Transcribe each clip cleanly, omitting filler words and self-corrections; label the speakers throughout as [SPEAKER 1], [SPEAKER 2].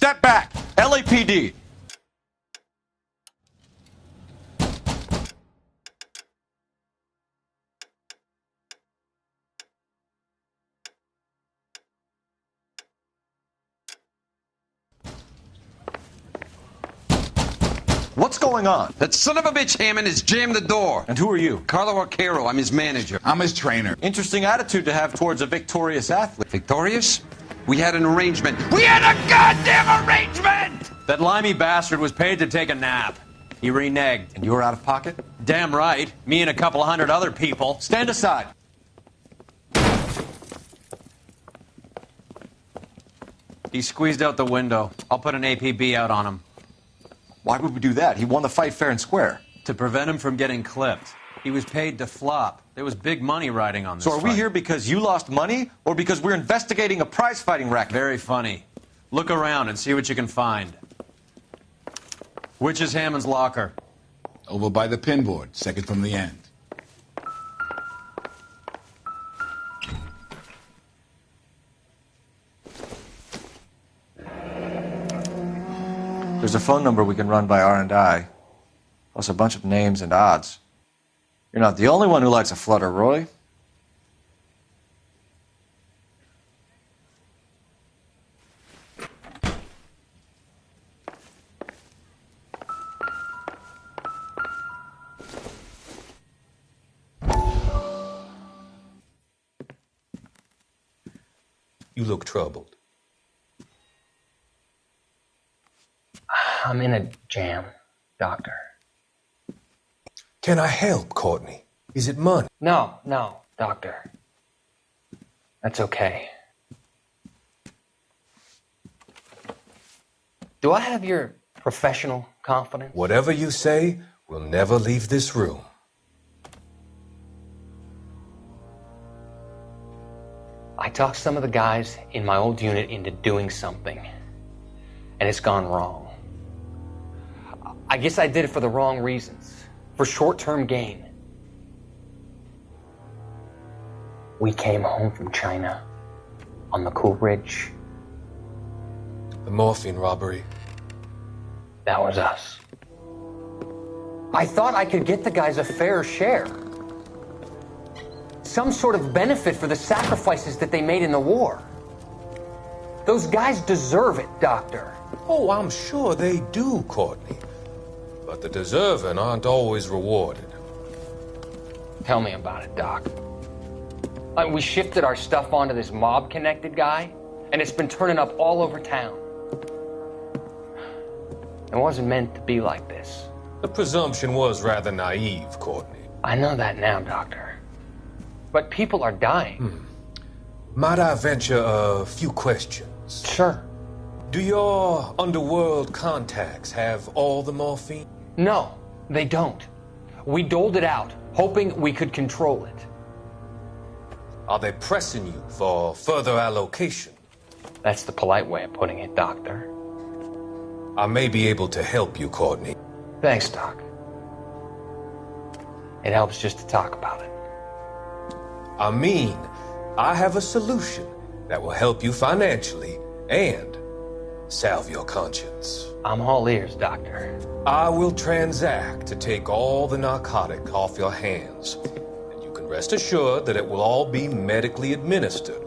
[SPEAKER 1] Step back! LAPD! What's going on?
[SPEAKER 2] That son of a bitch Hammond has jammed the door.
[SPEAKER 1] And who are you?
[SPEAKER 2] Carlo Arcaro, I'm his manager.
[SPEAKER 3] I'm his trainer.
[SPEAKER 1] Interesting attitude to have towards a victorious athlete.
[SPEAKER 2] Victorious? We had an arrangement. We had a goddamn arrangement!
[SPEAKER 4] That limey bastard was paid to take a nap. He reneged.
[SPEAKER 1] And you were out of pocket?
[SPEAKER 4] Damn right. Me and a couple hundred other people.
[SPEAKER 1] Stand aside.
[SPEAKER 4] He squeezed out the window. I'll put an APB out on him.
[SPEAKER 1] Why would we do that? He won the fight fair and square.
[SPEAKER 4] To prevent him from getting clipped. He was paid to flop. There was big money riding on this
[SPEAKER 1] So are we
[SPEAKER 4] fight.
[SPEAKER 1] here because you lost money or because we're investigating a prize-fighting racket?
[SPEAKER 4] Very funny. Look around and see what you can find. Which is Hammond's locker?
[SPEAKER 3] Over by the pinboard, second from the end.
[SPEAKER 1] There's a phone number we can run by R&I, plus a bunch of names and odds. You're not the only one who likes a flutter, Roy.
[SPEAKER 5] You look troubled.
[SPEAKER 6] I'm in a jam, Doctor.
[SPEAKER 5] Can I help, Courtney? Is it money?
[SPEAKER 6] No, Doctor. That's okay. Do I have your professional confidence?
[SPEAKER 5] Whatever you say, we'll never leave this room.
[SPEAKER 6] I talked some of the guys in my old unit into doing something, and it's gone wrong. I guess I did it for the wrong reasons, for short-term gain. We came home from China on the Cool Ridge.
[SPEAKER 5] The morphine robbery.
[SPEAKER 6] That was us. I thought I could get the guys a fair share. Some sort of benefit for the sacrifices that they made in the war. Those guys deserve it, Doctor.
[SPEAKER 5] Oh, I'm sure they do, Courtney. But the deserving aren't always rewarded.
[SPEAKER 6] Tell me about it, Doc. We shifted our stuff onto this mob-connected guy, and it's been turning up all over town. It wasn't meant to be like this.
[SPEAKER 5] The presumption was rather naive, Courtney.
[SPEAKER 6] I know that now, Doctor. But people are dying.
[SPEAKER 5] Might I venture a few questions?
[SPEAKER 6] Sure.
[SPEAKER 5] Do your underworld contacts have all the morphine?
[SPEAKER 6] No, they don't. We doled it out, hoping we could control it.
[SPEAKER 5] Are they pressing you for further allocation?
[SPEAKER 6] That's the polite way of putting it, Doctor.
[SPEAKER 5] I may be able to help you, Courtney.
[SPEAKER 6] Thanks, Doc. It helps just to talk about it.
[SPEAKER 5] I mean, I have a solution that will help you financially and salve your conscience.
[SPEAKER 6] I'm all ears, Doctor.
[SPEAKER 5] I will transact to take all the narcotic off your hands, and you can rest assured that it will all be medically administered.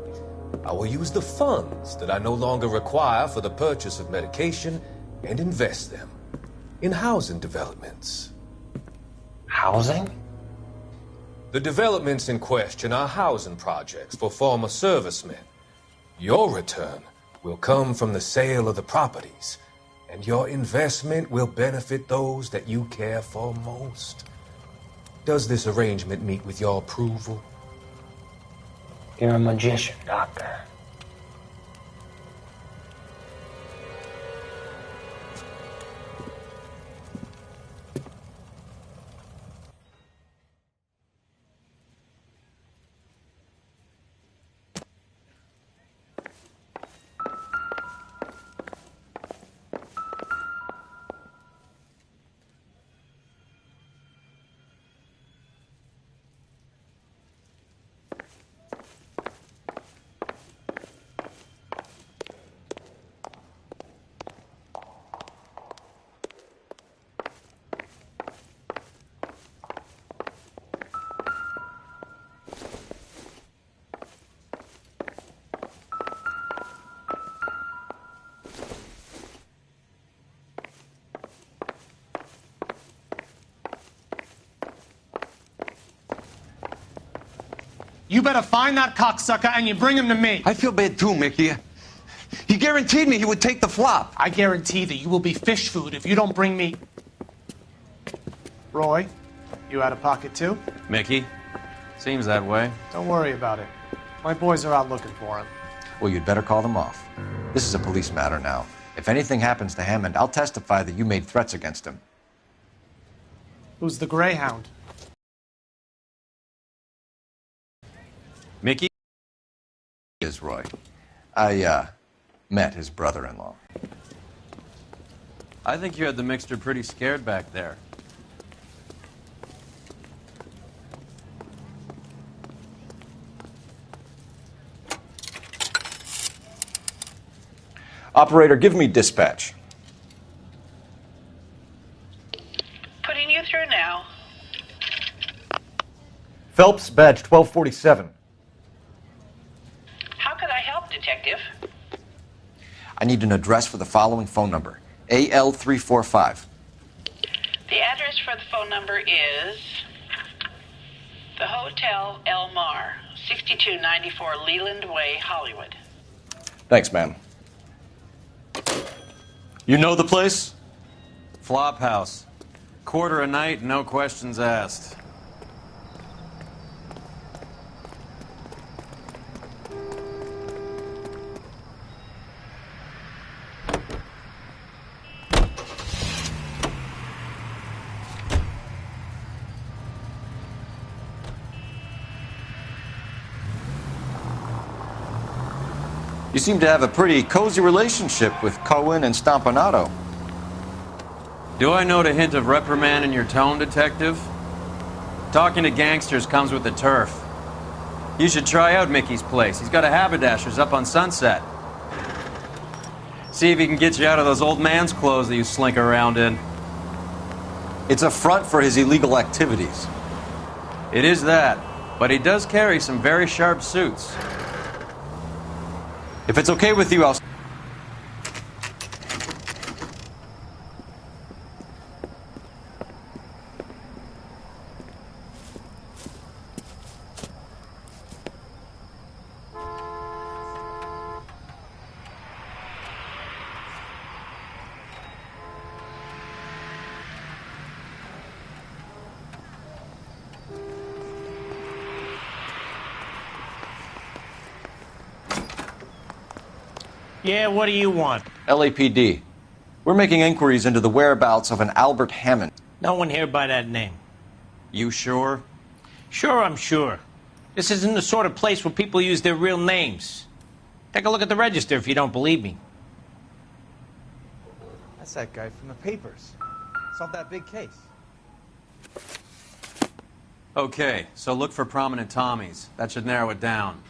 [SPEAKER 5] I will use the funds that I no longer require for the purchase of medication and invest them in housing developments.
[SPEAKER 6] Housing?
[SPEAKER 5] The developments in question are housing projects for former servicemen. Your return will come from the sale of the properties, and your investment will benefit those that you care for most. Does this arrangement meet with your approval?
[SPEAKER 6] You're a magician, Doctor.
[SPEAKER 7] You better find that cocksucker and you bring him to me.
[SPEAKER 2] I feel bad too, Mickey. He guaranteed me he would take the flop.
[SPEAKER 7] I guarantee that you will be fish food if you don't bring me... Roy, you out of pocket too?
[SPEAKER 4] Mickey? Seems that way.
[SPEAKER 7] Don't worry about it. My boys are out looking for him.
[SPEAKER 1] Well, you'd better call them off. This is a police matter now. If anything happens to Hammond, I'll testify that you made threats against him.
[SPEAKER 7] Who's the Greyhound?
[SPEAKER 4] Mickey?
[SPEAKER 1] Is Roy. I met his brother-in-law.
[SPEAKER 4] I think you had the mixture pretty scared back there.
[SPEAKER 1] Operator, give me dispatch.
[SPEAKER 8] Putting you through now.
[SPEAKER 1] Phelps, badge 1247.
[SPEAKER 8] How could I help, Detective?
[SPEAKER 1] I need an address for the following phone number. AL345.
[SPEAKER 8] The address for the phone number is the Hotel El Mar, 6294 Leland Way, Hollywood.
[SPEAKER 1] Thanks, ma'am. You know the place?
[SPEAKER 4] Flop house. Quarter a night, no questions asked.
[SPEAKER 1] You seem to have a pretty cozy relationship with Cohen and Stompanato.
[SPEAKER 4] Do I note a hint of reprimand in your tone, Detective? Talking to gangsters comes with the turf. You should try out Mickey's place. He's got a haberdasher's up on Sunset. See if he can get you out of those old man's clothes that you slink around in.
[SPEAKER 1] It's a front for his illegal activities.
[SPEAKER 4] It is that, but he does carry some very sharp suits.
[SPEAKER 1] If it's okay with you, I'll...
[SPEAKER 7] Yeah, what do you want?
[SPEAKER 1] LAPD. We're making inquiries into the whereabouts of an Albert Hammond.
[SPEAKER 7] No one here by that name.
[SPEAKER 4] You sure?
[SPEAKER 7] Sure, I'm sure. This isn't the sort of place where people use their real names. Take a look at the register if you don't believe me.
[SPEAKER 9] That's that guy from the papers. Solved that big case.
[SPEAKER 4] Okay, so look for prominent Tommies. That should narrow it down.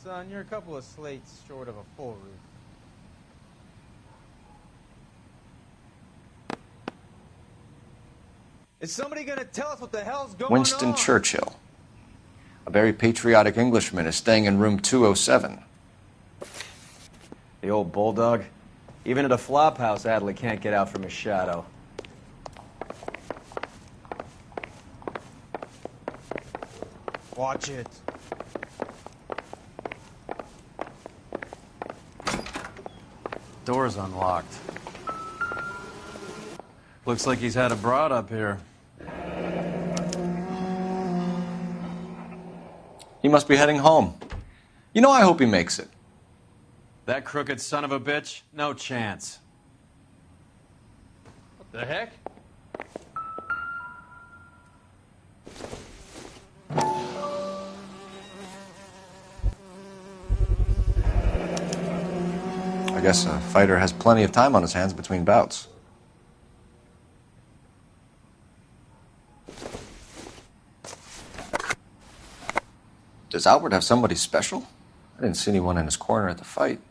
[SPEAKER 9] Son, you're a couple of slates short of a full roof. Is somebody gonna tell us what the hell's going
[SPEAKER 1] Winston
[SPEAKER 9] on?
[SPEAKER 1] Churchill. A very patriotic Englishman is staying in room 207.
[SPEAKER 10] The old bulldog. Even at a flop house, Adley can't get out from his shadow.
[SPEAKER 9] Watch it.
[SPEAKER 4] Door's unlocked. Looks like he's had a broad up here.
[SPEAKER 1] He must be heading home. You know, I hope he makes it.
[SPEAKER 4] That crooked son of a bitch? No chance. What the heck?
[SPEAKER 1] I guess a fighter has plenty of time on his hands between bouts. Does Albert have somebody special? I didn't see anyone in his corner at the fight.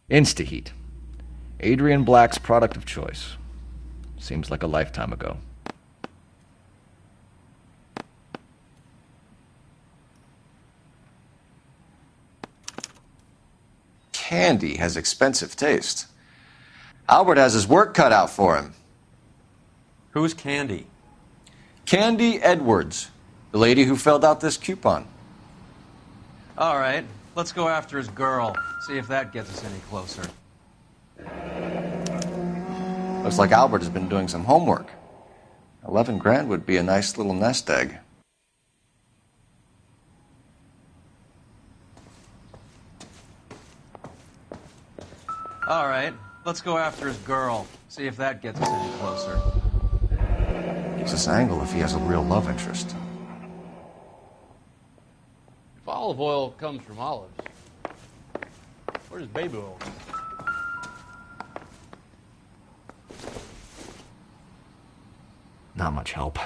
[SPEAKER 11] Instaheat. Adrian Black's product of choice. Seems like a lifetime ago.
[SPEAKER 1] Candy has expensive taste. Albert has his work cut out for him.
[SPEAKER 4] Who's Candy?
[SPEAKER 1] Candy Edwards, the lady who filled out this coupon.
[SPEAKER 4] All right, let's go after his girl. See if that gets us any closer.
[SPEAKER 1] Looks like Albert has been doing some homework. 11 grand would be a nice little nest egg.
[SPEAKER 4] All right, let's go after his girl. See if that gets us any closer.
[SPEAKER 1] Gives us angle if he has a real love interest.
[SPEAKER 12] If olive oil comes from olives, where does baby oil come from?
[SPEAKER 11] Not much help.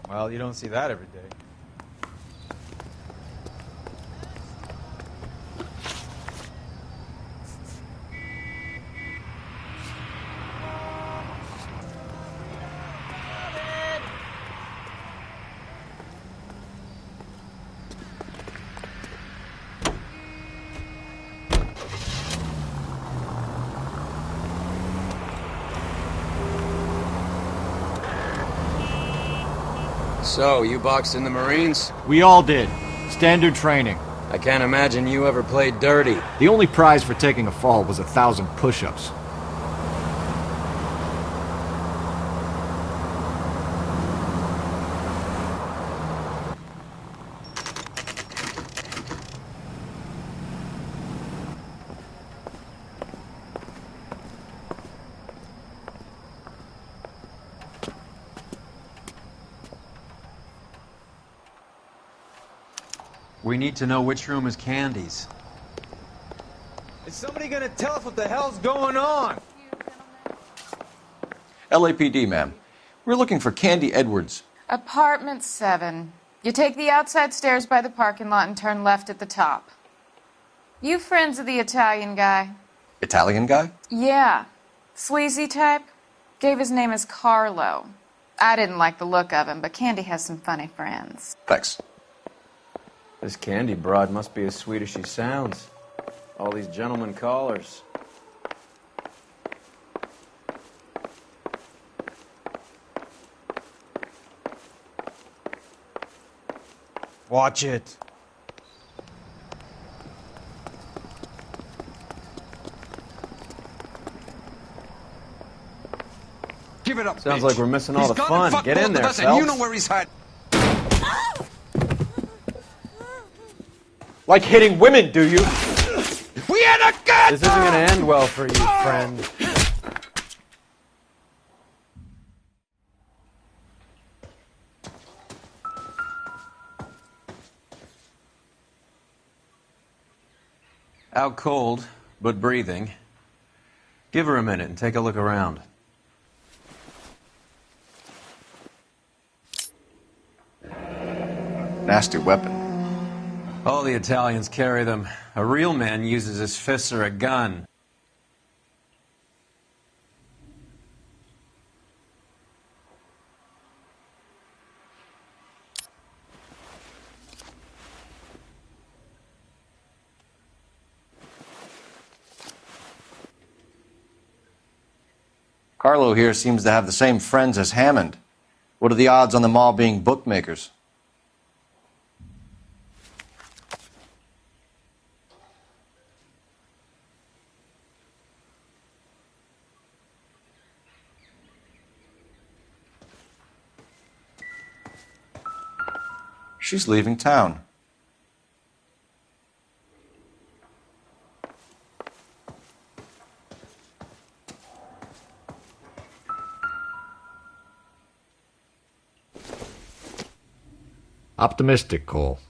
[SPEAKER 9] Well, you don't see that every day.
[SPEAKER 10] So, you boxed in the Marines?
[SPEAKER 11] We all did. Standard training.
[SPEAKER 10] I can't imagine you ever played dirty.
[SPEAKER 11] The only prize for taking a fall was 1,000 push-ups.
[SPEAKER 4] We need to know which room is Candy's.
[SPEAKER 9] Is somebody gonna tell us what the hell's going on?
[SPEAKER 1] LAPD, ma'am. We're looking for Candy Edwards.
[SPEAKER 13] Apartment 7. You take the outside stairs by the parking lot and turn left at the top. You friends of the Italian guy?
[SPEAKER 1] Italian guy?
[SPEAKER 13] Yeah. Sleazy type? Gave his name as Carlo. I didn't like the look of him, but Candy has some funny friends.
[SPEAKER 1] Thanks.
[SPEAKER 10] This Candy broad must be as sweet as she sounds. All these gentlemen callers.
[SPEAKER 9] Watch it.
[SPEAKER 2] Give it up,
[SPEAKER 10] Sounds
[SPEAKER 2] bitch.
[SPEAKER 10] like we're missing all
[SPEAKER 2] He's
[SPEAKER 10] the
[SPEAKER 2] gone
[SPEAKER 10] fun.
[SPEAKER 2] and fucked
[SPEAKER 10] Get in
[SPEAKER 2] both of
[SPEAKER 10] there,
[SPEAKER 2] us, and you
[SPEAKER 10] Phelps.
[SPEAKER 2] know where he's hiding.
[SPEAKER 10] Like hitting women, do you?
[SPEAKER 2] We had a good
[SPEAKER 10] This isn't gonna end well for you, friend.
[SPEAKER 4] Out cold, but breathing. Give her a minute and take a look around.
[SPEAKER 1] Nasty weapon.
[SPEAKER 4] All the Italians carry them. A real man uses his fists or a gun.
[SPEAKER 1] Carlo here seems to have the same friends as Hammond. What are the odds on them all being bookmakers? She's leaving town.
[SPEAKER 11] Optimistic, Cole.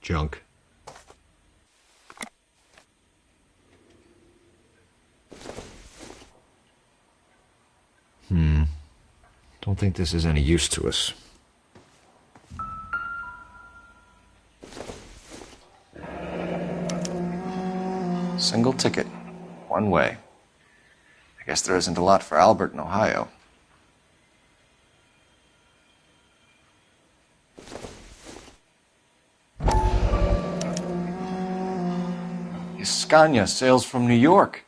[SPEAKER 11] Junk. Don't think this is any use to us.
[SPEAKER 1] Single ticket. One way. I guess there isn't a lot for Albert in Ohio. Scania sails from New York.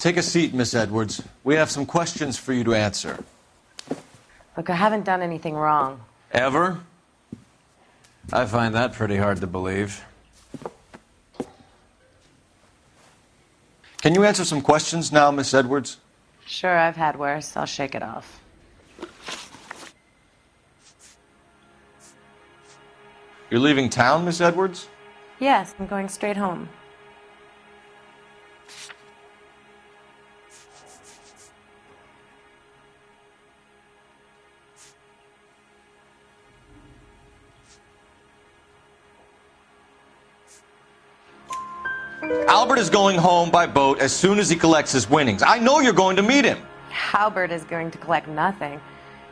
[SPEAKER 1] Take a seat, Miss Edwards. We have some questions for you to answer.
[SPEAKER 14] Look, I haven't done anything wrong.
[SPEAKER 4] Ever? I find that pretty hard to believe.
[SPEAKER 1] Can you answer some questions now, Miss Edwards?
[SPEAKER 14] Sure, I've had worse. I'll shake it off.
[SPEAKER 1] You're leaving town, Miss Edwards?
[SPEAKER 14] Yes, I'm going straight home.
[SPEAKER 1] Albert is going home by boat as soon as he collects his winnings. I know you're going to meet him.
[SPEAKER 14] Albert is going to collect nothing.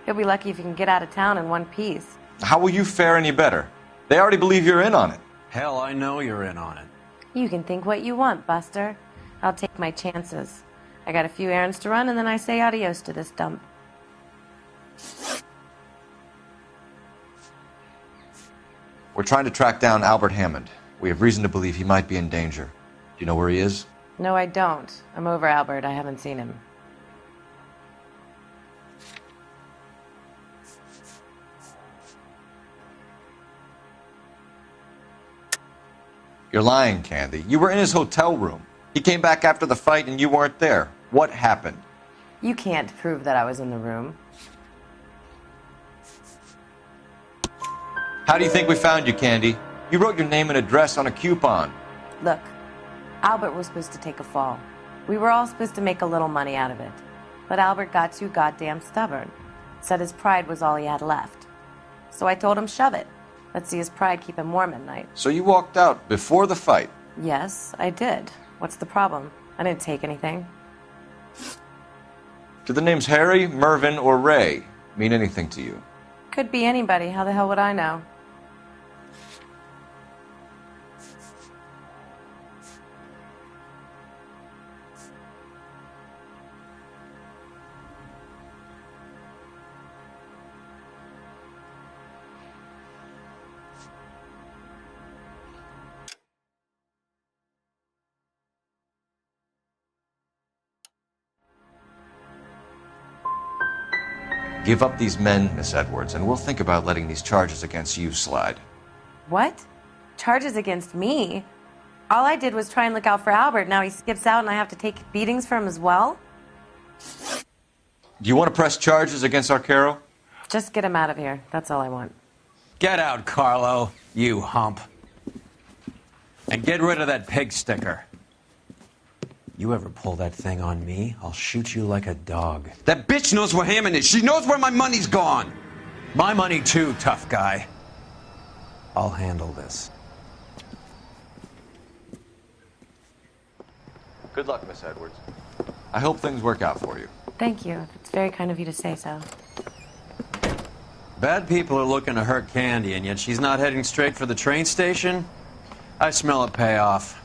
[SPEAKER 14] He'll be lucky if he can get out of town in one piece.
[SPEAKER 1] How will you fare any better? They already believe you're in on it.
[SPEAKER 4] Hell, I know you're in on it.
[SPEAKER 14] You can think what you want, Buster. I'll take my chances. I got a few errands to run, and then I say adios to this dump.
[SPEAKER 1] We're trying to track down Albert Hammond. We have reason to believe he might be in danger. Do you know where he is?
[SPEAKER 14] No, I don't. I'm over Albert. I haven't seen him.
[SPEAKER 1] You're lying, Candy. You were in his hotel room. He came back after the fight and you weren't there. What happened?
[SPEAKER 14] You can't prove that I was in the room.
[SPEAKER 1] How do you think we found you, Candy? You wrote your name and address on a coupon.
[SPEAKER 14] Look, Albert was supposed to take a fall. We were all supposed to make a little money out of it. But Albert got too goddamn stubborn. Said his pride was all he had left. So I told him, shove it. Let's see his pride keep him warm at night.
[SPEAKER 1] So you walked out before the fight?
[SPEAKER 14] Yes, I did. What's the problem? I didn't take anything.
[SPEAKER 1] Do the names Harry, Mervyn, or Ray mean anything to you?
[SPEAKER 14] Could be anybody. How the hell would I know?
[SPEAKER 1] Give up these men, Miss Edwards, and we'll think about letting these charges against you slide.
[SPEAKER 14] What? Charges against me? All I did was try and look out for Albert. Now he skips out and I have to take beatings for him as well?
[SPEAKER 1] Do you want to press charges against Arcaro?
[SPEAKER 14] Just get him out of here. That's all I want.
[SPEAKER 4] Get out, Carlo, you hump. And get rid of that pig sticker. You ever pull that thing on me, I'll shoot you like a dog.
[SPEAKER 2] That bitch knows where Hammond is. She knows where my money's gone.
[SPEAKER 4] My money too, tough guy. I'll handle this.
[SPEAKER 1] Good luck, Miss Edwards. I hope things work out for you.
[SPEAKER 14] Thank you. It's very kind of you to say so.
[SPEAKER 4] Bad people are looking to hurt Candy, and yet she's not heading straight for the train station? I smell a payoff.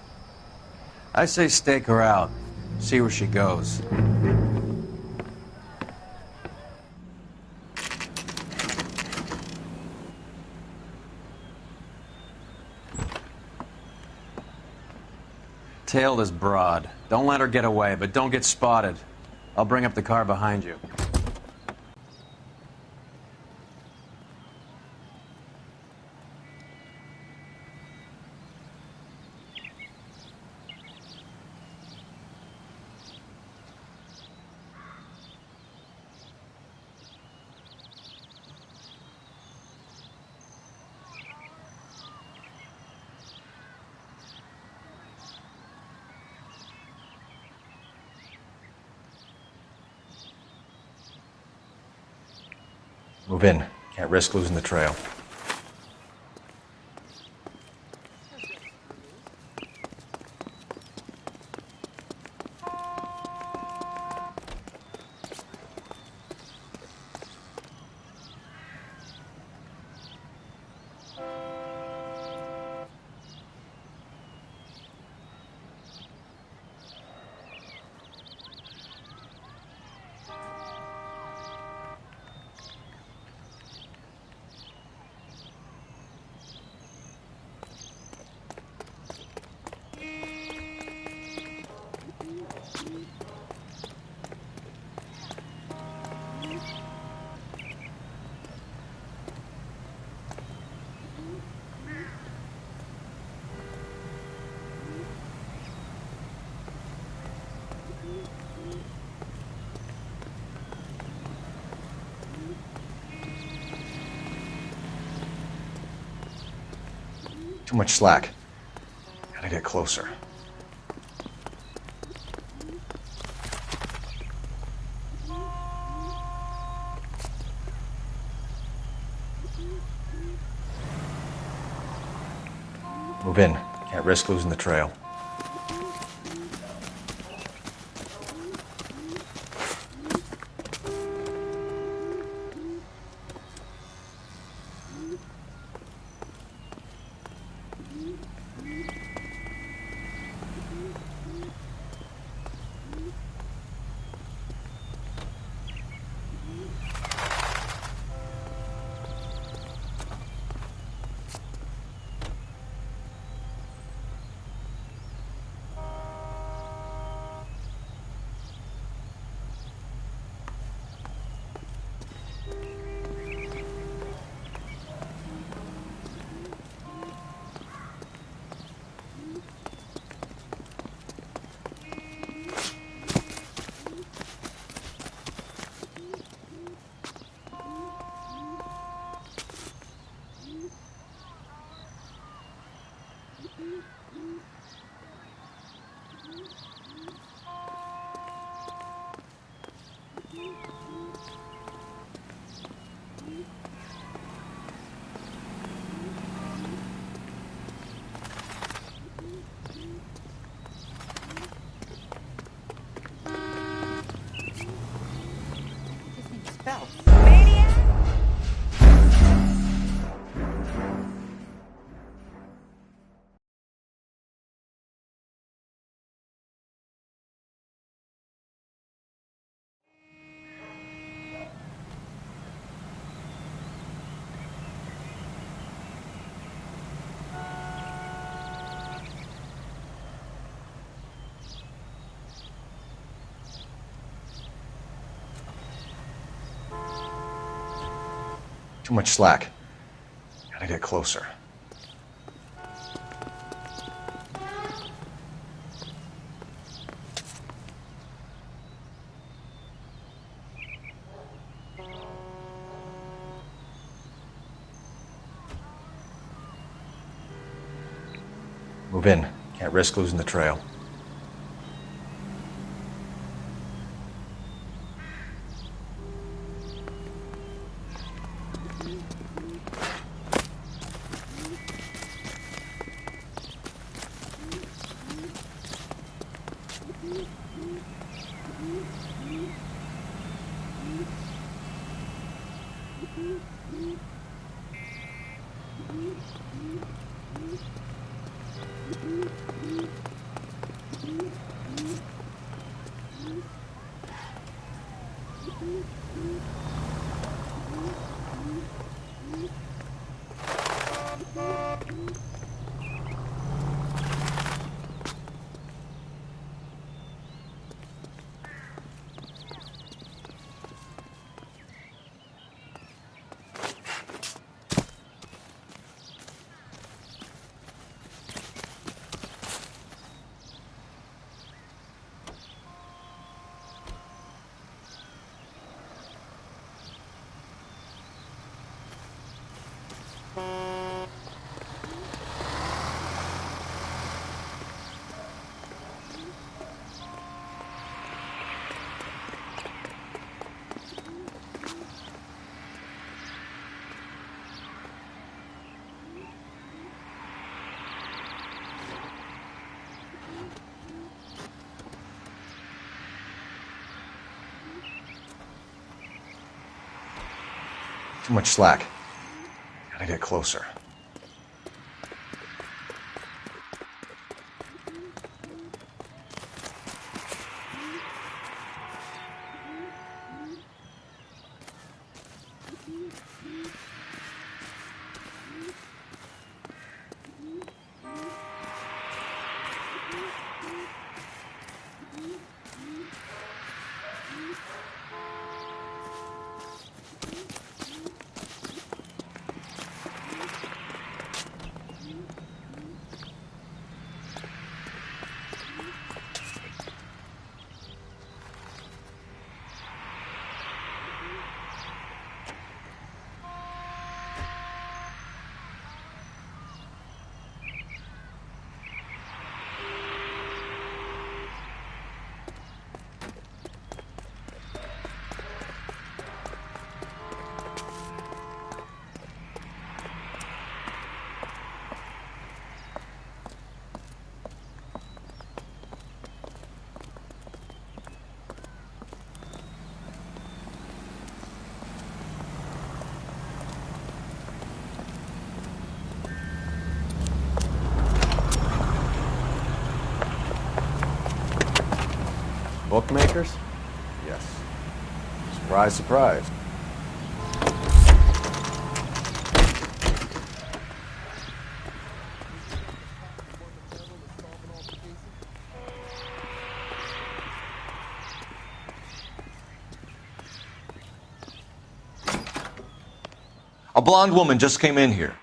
[SPEAKER 4] I say stake her out. See where she goes. Tail this broad. Don't let her get away, but don't get spotted. I'll bring up the car behind you.
[SPEAKER 1] Move in. Can't risk losing the trail. Too much slack. Gotta get closer. Move in. Can't risk losing the trail. Too much slack. Gotta get closer. Move in. Can't risk losing the trail. Too much slack. Gotta get closer.
[SPEAKER 10] lickers?
[SPEAKER 11] Yes. Surprise, surprise.
[SPEAKER 1] A blonde woman just came in here.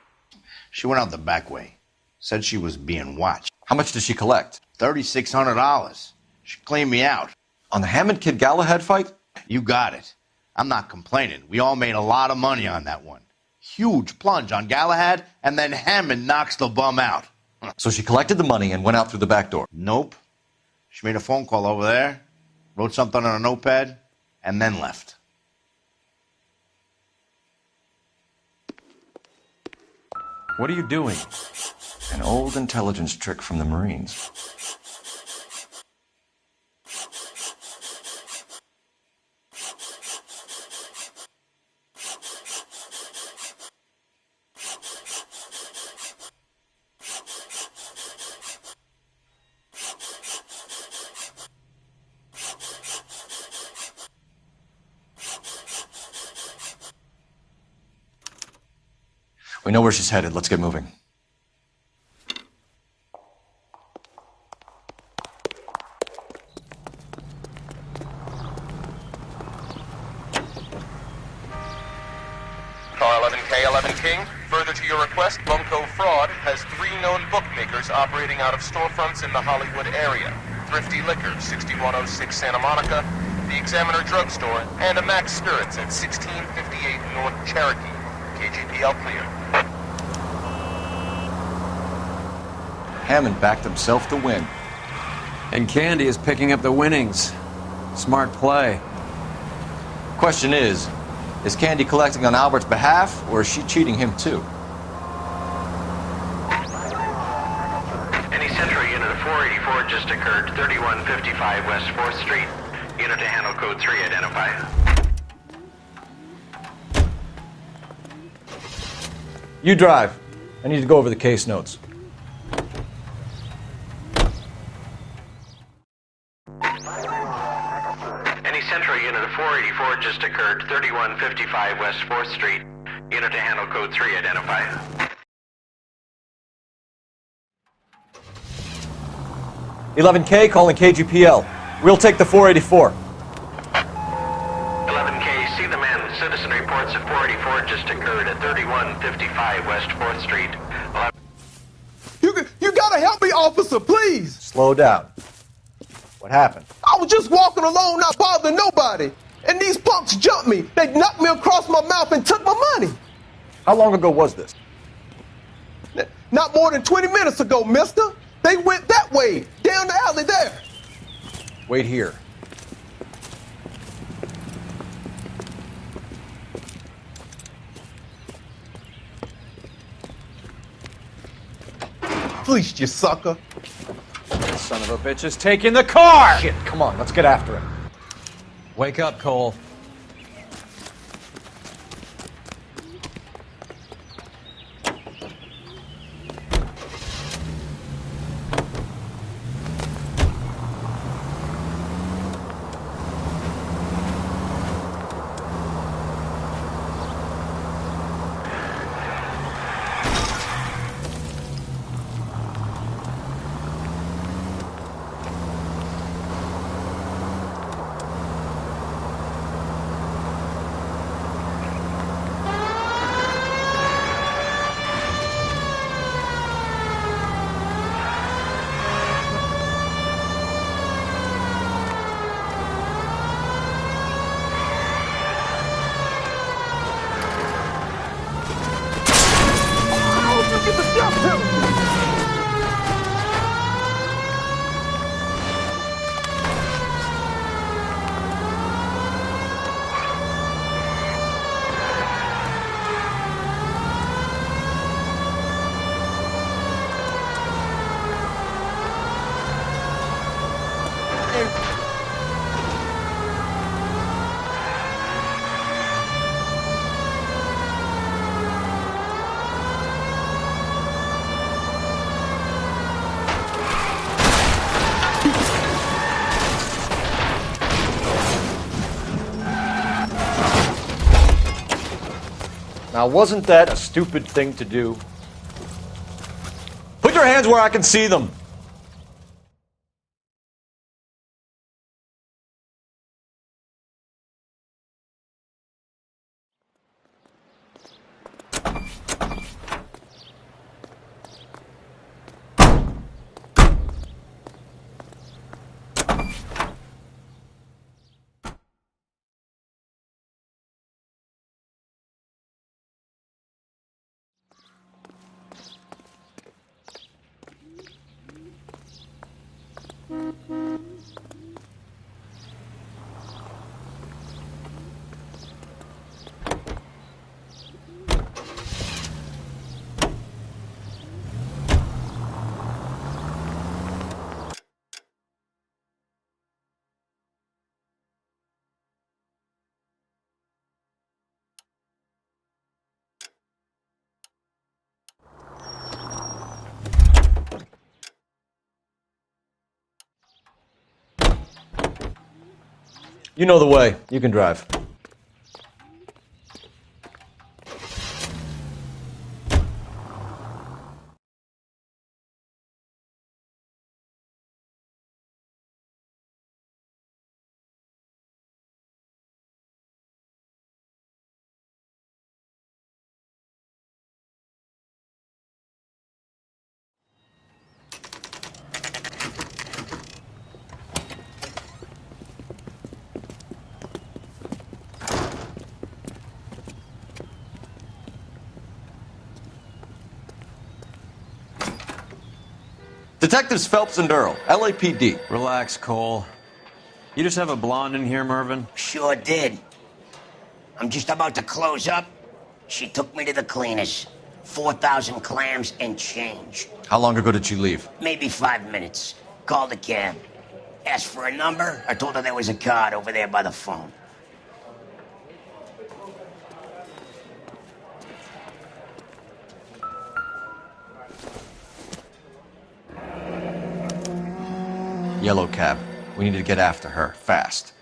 [SPEAKER 15] She went out the back way. Said she was being watched.
[SPEAKER 1] How much did she collect?
[SPEAKER 15] $3,600. She cleaned me out.
[SPEAKER 1] On the Hammond Kid Galahad fight?
[SPEAKER 15] You got it. I'm not complaining. We all made a lot of money on that one. Huge plunge on Galahad, and then Hammond knocks the bum out.
[SPEAKER 1] So she collected the money and went out through the back door?
[SPEAKER 15] Nope. She made a phone call over there, wrote something on a notepad, and then left.
[SPEAKER 4] What are you doing?
[SPEAKER 1] An old intelligence trick from the Marines. We know where she's headed. Let's get moving.
[SPEAKER 16] Car 11K, 11 King. Further to your request, Bunko Fraud has 3 known bookmakers operating out of storefronts in the Hollywood area. Thrifty Liquor, 6106 Santa Monica, the Examiner Drugstore, and a Max Spirits at 1658 North Cherokee. KGPL clear.
[SPEAKER 1] Hammond backed himself to win.
[SPEAKER 4] And Candy is picking up the winnings. Smart play.
[SPEAKER 1] Question is Candy collecting on Albert's behalf, or is she cheating him too?
[SPEAKER 17] Any Central Unit of 484 just occurred, 3155 West 4th Street. Unit to handle code 3, identify.
[SPEAKER 11] You drive. I need to go over the case notes.
[SPEAKER 17] Any Central Unit of 484 just occurred, 3155 West 4th Street. Unit to handle code 3, identify.
[SPEAKER 11] $11K calling KGPL. We'll take the 484.
[SPEAKER 17] 11K, see the man. Citizen reports of 484 just occurred at 3155 West 4th Street.
[SPEAKER 18] You gotta help me, officer, please.
[SPEAKER 11] Slow down. What happened?
[SPEAKER 18] I was just walking along, not bothering nobody. And these punks jumped me. They knocked me across my mouth and took my money.
[SPEAKER 11] How long ago was this?
[SPEAKER 18] Not more than 20 minutes ago, mister. They went that way, down the alley there.
[SPEAKER 11] Wait here.
[SPEAKER 18] Fleeced you, sucker.
[SPEAKER 4] This son of a bitch is taking the car!
[SPEAKER 11] Shit, come on, let's get after him.
[SPEAKER 4] Wake up, Cole.
[SPEAKER 1] Now, wasn't that a stupid thing to do? Put your hands where I can see them. You know the way. You can drive. Detectives Phelps and Earl, LAPD.
[SPEAKER 4] Relax, Cole. You just have a blonde in here, Mervyn?
[SPEAKER 19] Sure did. I'm just about to close up. She took me to the cleaners. 4,000 clams and change.
[SPEAKER 1] How long ago did she leave?
[SPEAKER 19] Maybe 5 minutes. Called a cab. Asked for a number. I told her there was a card over there by the phone.
[SPEAKER 1] Yellow cab. We need to get after her, fast.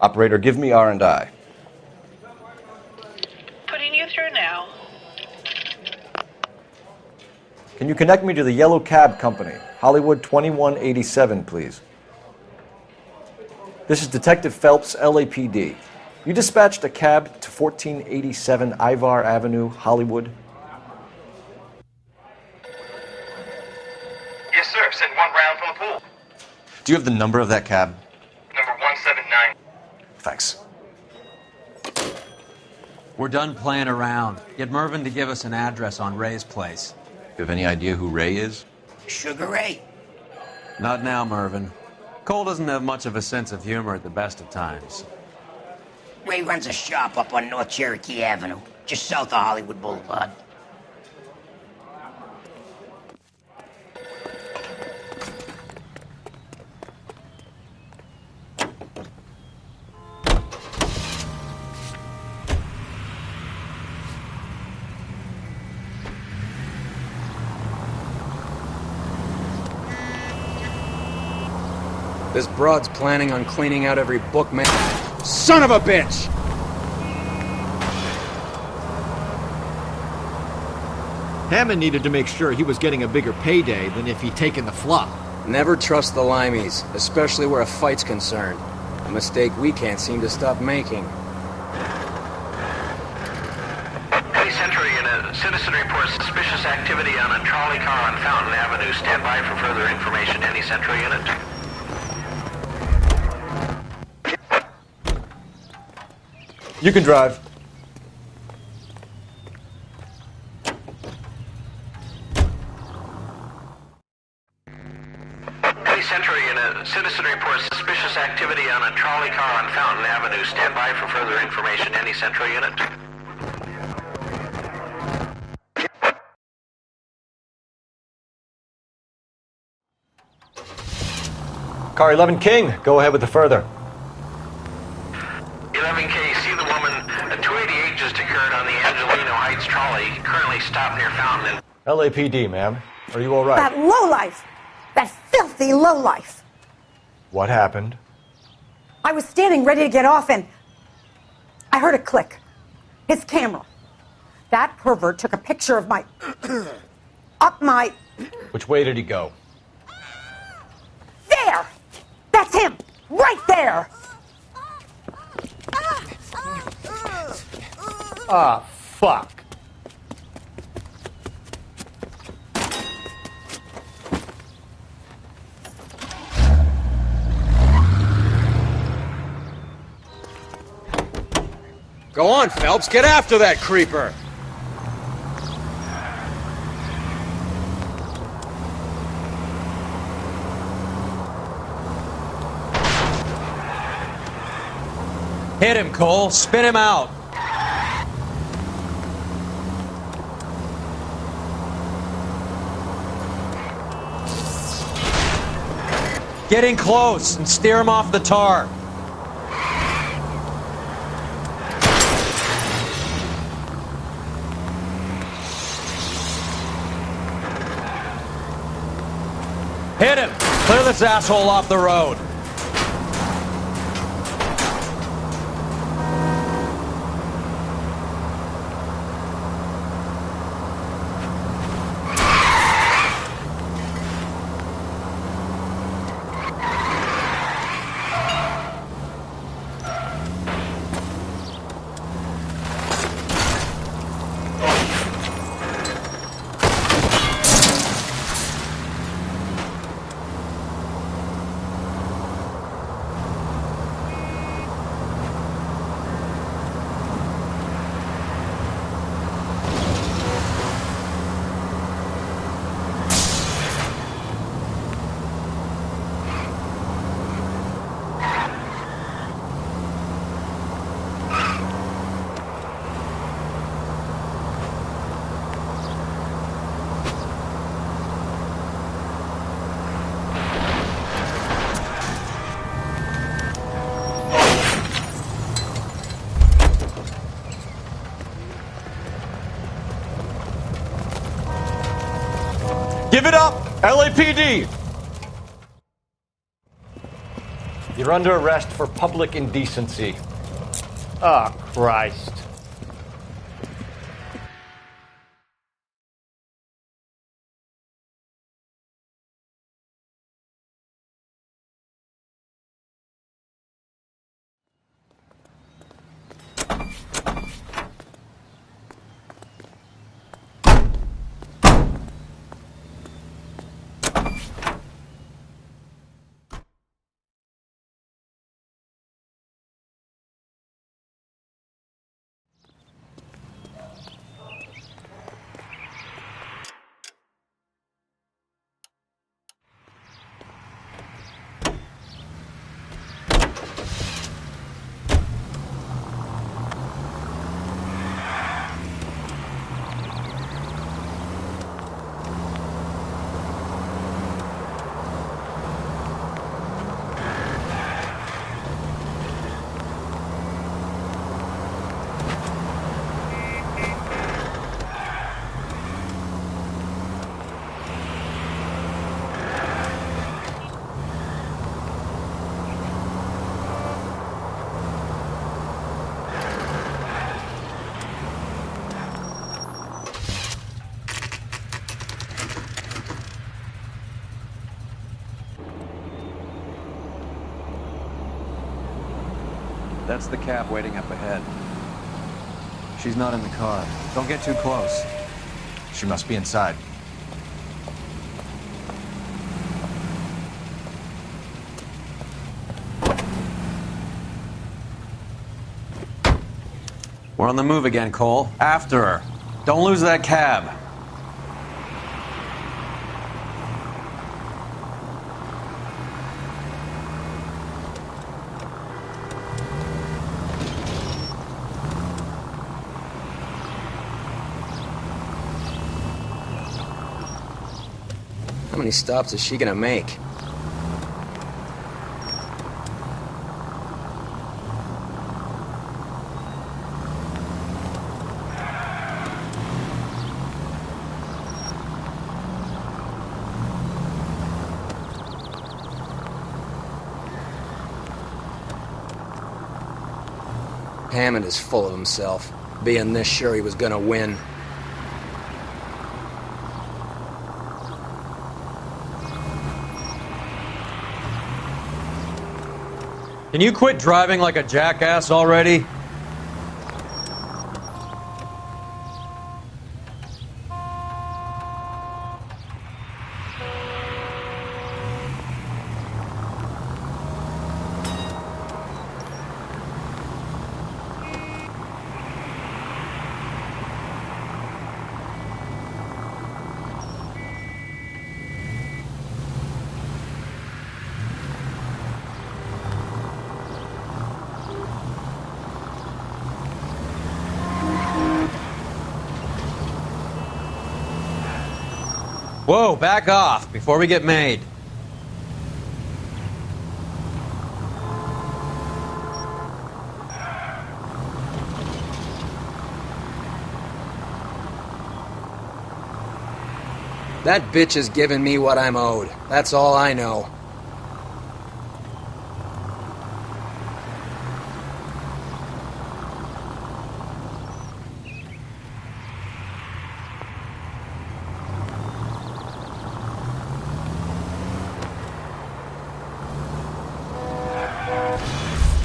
[SPEAKER 1] Operator, give me R&I.
[SPEAKER 8] Putting you through now.
[SPEAKER 1] Can you connect me to the Yellow Cab Company? Hollywood 2187, please. This is Detective Phelps, LAPD. You dispatched a cab to 1487 Ivar Avenue, Hollywood?
[SPEAKER 17] Yes, sir. Send one round from the pool.
[SPEAKER 1] Do you have the number of that cab?
[SPEAKER 17] Number 179.
[SPEAKER 1] Thanks.
[SPEAKER 4] We're done playing around. Get Mervyn to give us an address on Ray's place.
[SPEAKER 1] You have any idea who Ray is?
[SPEAKER 19] Sugar Ray?
[SPEAKER 4] Not now, Mervyn. Cole doesn't have much of a sense of humor at the best of times.
[SPEAKER 19] Ray runs a shop up on North Cherokee Avenue, just south of Hollywood Boulevard.
[SPEAKER 10] This broad's planning on cleaning out every bookman. Son of a bitch!
[SPEAKER 11] Hammond needed to make sure he was getting a bigger payday than if he'd taken the flop.
[SPEAKER 10] Never trust the limeys, especially where a fight's concerned. A mistake we can't seem to stop making.
[SPEAKER 17] Hey, Central Unit. Citizen reports suspicious activity on a trolley car on Fountain Avenue. Stand by for further information. Any Central Unit?
[SPEAKER 1] You can drive.
[SPEAKER 17] Hey, Central Unit. Citizen reports suspicious activity on a trolley car on Fountain Avenue. Stand by for further information. Any Central Unit?
[SPEAKER 1] Car 11 King, go ahead with the further.
[SPEAKER 17] 11K, see the woman. A 288 just occurred on the Angelino Heights trolley. Currently stopped near Fountain.
[SPEAKER 1] LAPD, ma'am. Are you all right?
[SPEAKER 20] That lowlife! That filthy lowlife!
[SPEAKER 1] What happened?
[SPEAKER 20] I was standing ready to get off and I heard a click. His camera. That pervert took a picture of my... up my...
[SPEAKER 4] Which way did he go?
[SPEAKER 20] There! That's him! Right there!
[SPEAKER 6] Ah, fuck.
[SPEAKER 4] Go on, Phelps, get after that creeper! Hit him, Cole. Spin him out. Get in close and steer him off the tar. Hit him! Clear this asshole off the road. Give it up, LAPD! You're under arrest for public indecency.
[SPEAKER 6] Oh, Christ.
[SPEAKER 4] That's the cab waiting up ahead. She's not in the car. Don't get too close.
[SPEAKER 1] She must be inside.
[SPEAKER 4] We're on the move again, Cole. After her. Don't lose that cab.
[SPEAKER 10] How many stops is she gonna make?
[SPEAKER 6] Hammond is full of himself, being this sure he was gonna win.
[SPEAKER 4] Can you quit driving like a jackass already? Whoa, back off before we get made.
[SPEAKER 6] That bitch is giving me what I'm owed. That's all I know.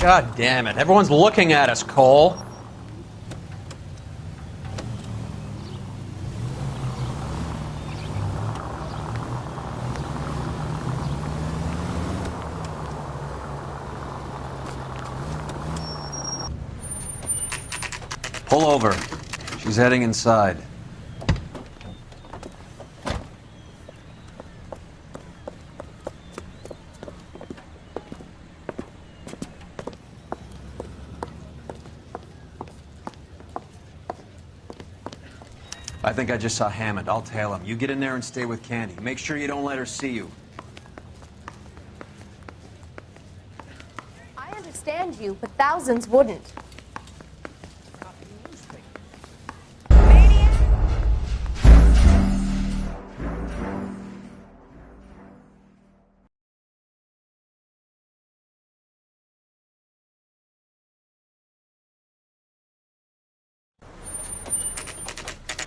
[SPEAKER 4] God damn it. Everyone's looking at us, Cole. Pull over. She's heading inside. I think I just saw Hammond. I'll tail him. You get in there and stay with Candy. Make sure you don't let her see you.
[SPEAKER 21] I understand you, but thousands wouldn't.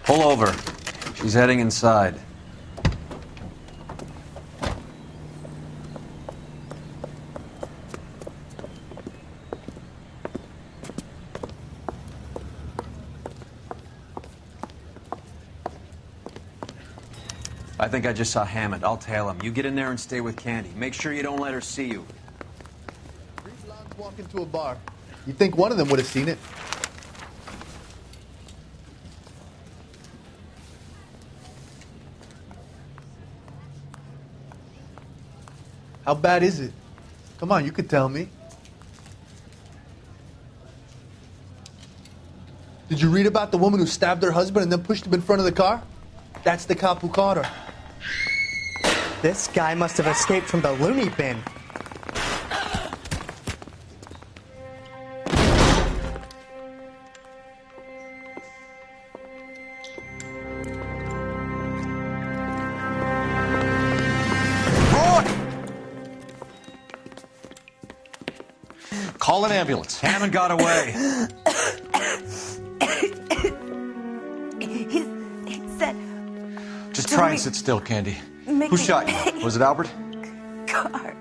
[SPEAKER 4] Pull over. She's heading inside. I think I just saw Hammond. I'll tail him. You get in there and stay with Candy. Make sure you don't let her see you.
[SPEAKER 22] Three blondes walk into a bar. You think one of them would have seen it? How bad is it? Come on, you could tell me. Did you read about the woman who stabbed her husband and then pushed him in front of the car? That's the cop who caught her.
[SPEAKER 23] This guy must have escaped from the loony bin.
[SPEAKER 1] Call an ambulance.
[SPEAKER 4] Hammond got away.
[SPEAKER 14] He said...
[SPEAKER 1] Just try and sit still, Candy.
[SPEAKER 14] Mickey.
[SPEAKER 1] Who shot you? Was it Albert?
[SPEAKER 14] Car.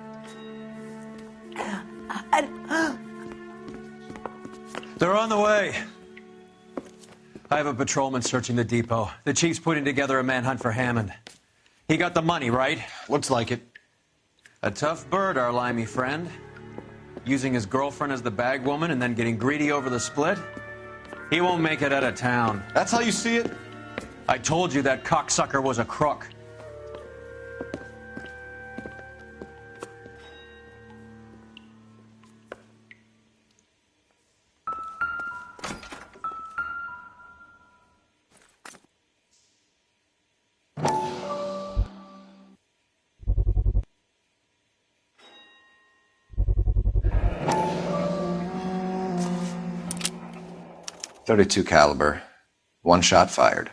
[SPEAKER 4] They're on the way. I have a patrolman searching the depot. The chief's putting together a manhunt for Hammond. He got the money, right?
[SPEAKER 1] Looks like it.
[SPEAKER 4] A tough bird, our limey friend. Using his girlfriend as the bag woman and then getting greedy over the split? He won't make it out of town.
[SPEAKER 1] That's how you see it?
[SPEAKER 4] I told you that cocksucker was a crook.
[SPEAKER 1] .32 caliber. One shot fired.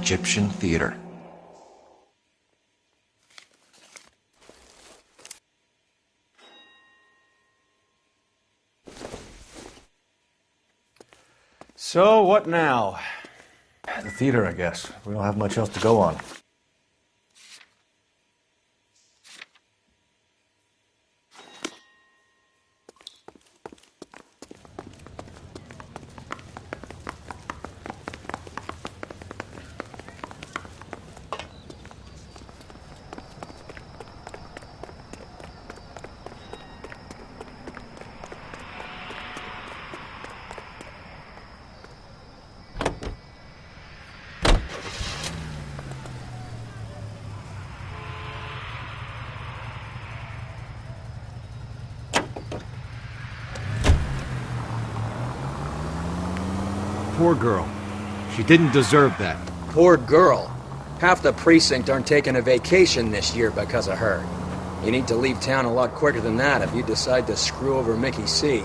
[SPEAKER 1] Egyptian theater.
[SPEAKER 10] So, what now?
[SPEAKER 11] The theater, I guess. We don't have much else to go on.
[SPEAKER 3] Poor girl. She didn't deserve that.
[SPEAKER 5] Poor girl. Half the precinct aren't taking a vacation this year because of her. You need to leave town a lot quicker than that if you decide to screw over Mickey C.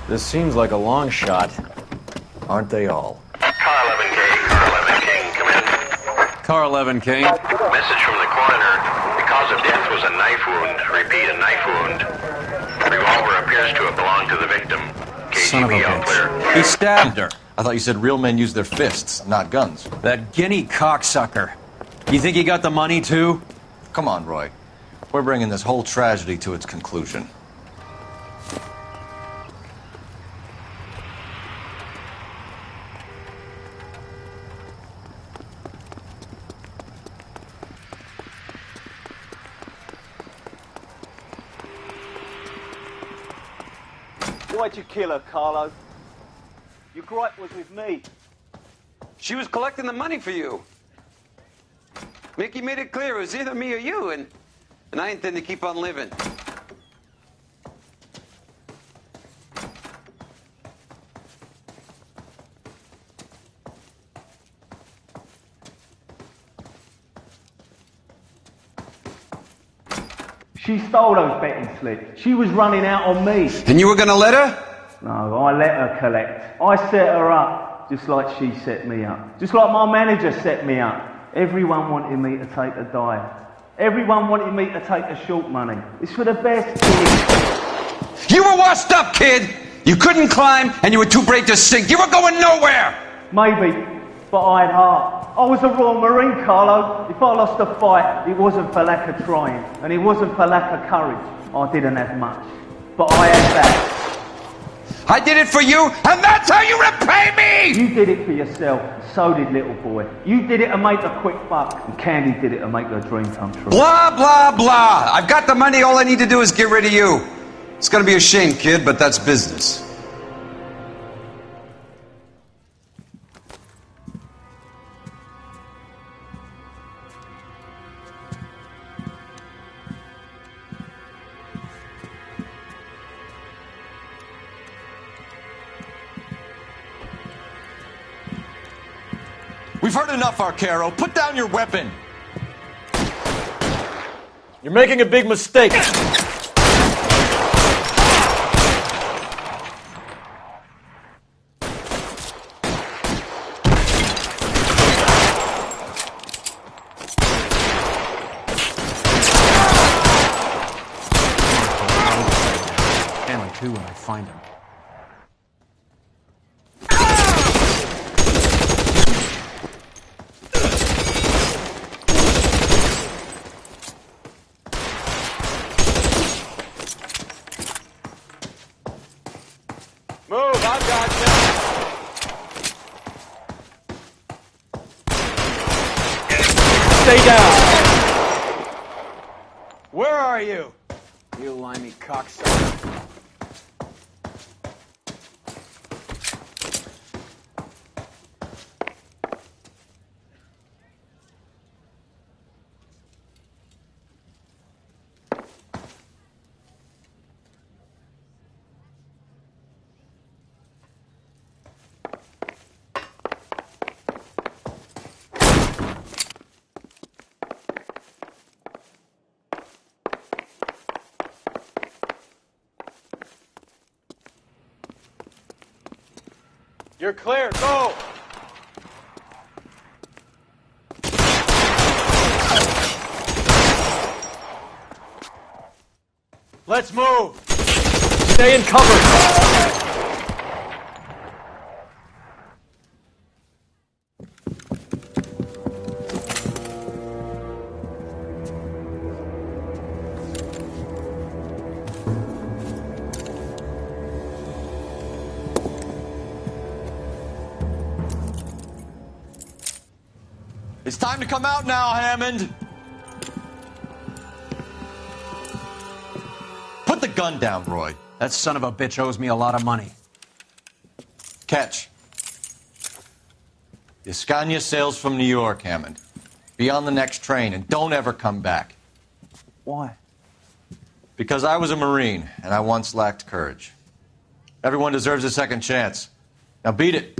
[SPEAKER 10] This seems like a long shot. Aren't they all?
[SPEAKER 17] Car 11K, Car 11 King, come in.
[SPEAKER 4] Car 11 King.
[SPEAKER 17] Message from the coroner. The cause of death was a knife wound. Repeat, a knife wound. Revolver appears to have belonged to the victim.
[SPEAKER 4] Son of a
[SPEAKER 17] KGB all clear.
[SPEAKER 4] bitch. He stabbed her.
[SPEAKER 1] I thought you said real men use their fists, not guns.
[SPEAKER 4] That guinea cocksucker. You think he got the money too?
[SPEAKER 1] Come on, Roy. We're bringing this whole tragedy to its conclusion.
[SPEAKER 7] Why'd you kill her, Carlo? Your gripe was with me.
[SPEAKER 2] She was collecting the money for you. Mickey made it clear it was either me or you, and I intend to keep on living.
[SPEAKER 7] She stole those betting slips. She was running out on me.
[SPEAKER 2] And you were gonna let her?
[SPEAKER 7] No, I let her collect. I set her up, just like she set me up. Just like my manager set me up. Everyone wanted me to take a dive. Everyone wanted me to take the short money. It's for the best, kid.
[SPEAKER 2] You were washed up, kid! You couldn't climb, and you were too brave to sink. You were going nowhere!
[SPEAKER 7] Maybe, but I had heart. I was a Royal Marine, Carlo. If I lost a fight, it wasn't for lack of trying, and it wasn't for lack of courage. I didn't have much, but I had that.
[SPEAKER 2] I did it for you, and that's how you repay me!
[SPEAKER 7] You did it for yourself, so did little boy. You did it to make a quick buck, and Candy did it to make her dream come true.
[SPEAKER 2] Blah, blah, blah. I've got the money. All I need to do is get rid of you. It's gonna be a shame, kid, but that's business.
[SPEAKER 1] We've heard enough, Arcaro. Put down your weapon.
[SPEAKER 10] You're making a big mistake.
[SPEAKER 4] Family too when I find him.
[SPEAKER 2] Move, I've got
[SPEAKER 10] Stay down.
[SPEAKER 2] Where are you?
[SPEAKER 5] You limey cocksucker.
[SPEAKER 9] You're clear. Go! Let's move!
[SPEAKER 3] Stay in cover!
[SPEAKER 1] It's time to come out now, Hammond. Put the gun down, Roy.
[SPEAKER 4] That son of a bitch owes me a lot of money.
[SPEAKER 1] Catch. The Escania sails from New York, Hammond. Be on the next train and don't ever come back.
[SPEAKER 9] Why?
[SPEAKER 1] Because I was a Marine and I once lacked courage. Everyone deserves a second chance. Now beat it.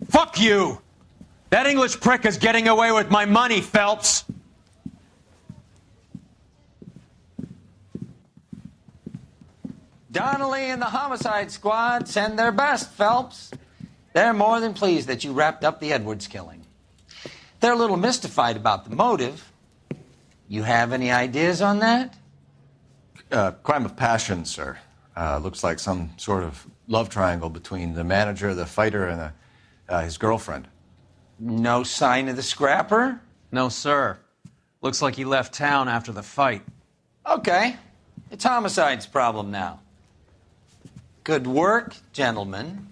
[SPEAKER 4] Fuck you! That English prick is getting away with my money, Phelps!
[SPEAKER 12] Donnelly and the homicide squad send their best, Phelps. They're more than pleased that you wrapped up the Edwards killing. They're a little mystified about the motive. You have any ideas on that?
[SPEAKER 1] Crime of passion, sir. Looks like some sort of love triangle between the manager, the fighter, and his girlfriend.
[SPEAKER 12] No sign of the scrapper?
[SPEAKER 4] No, sir. Looks like he left town after the fight.
[SPEAKER 12] Okay. It's homicide's problem now. Good work, gentlemen.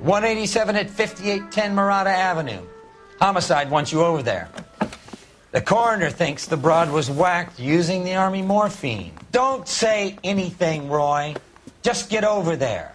[SPEAKER 12] .187 at 5810 Murata Avenue. Homicide wants you over there. The coroner thinks the broad was whacked using the Army morphine. Don't say anything, Roy. Just get over there.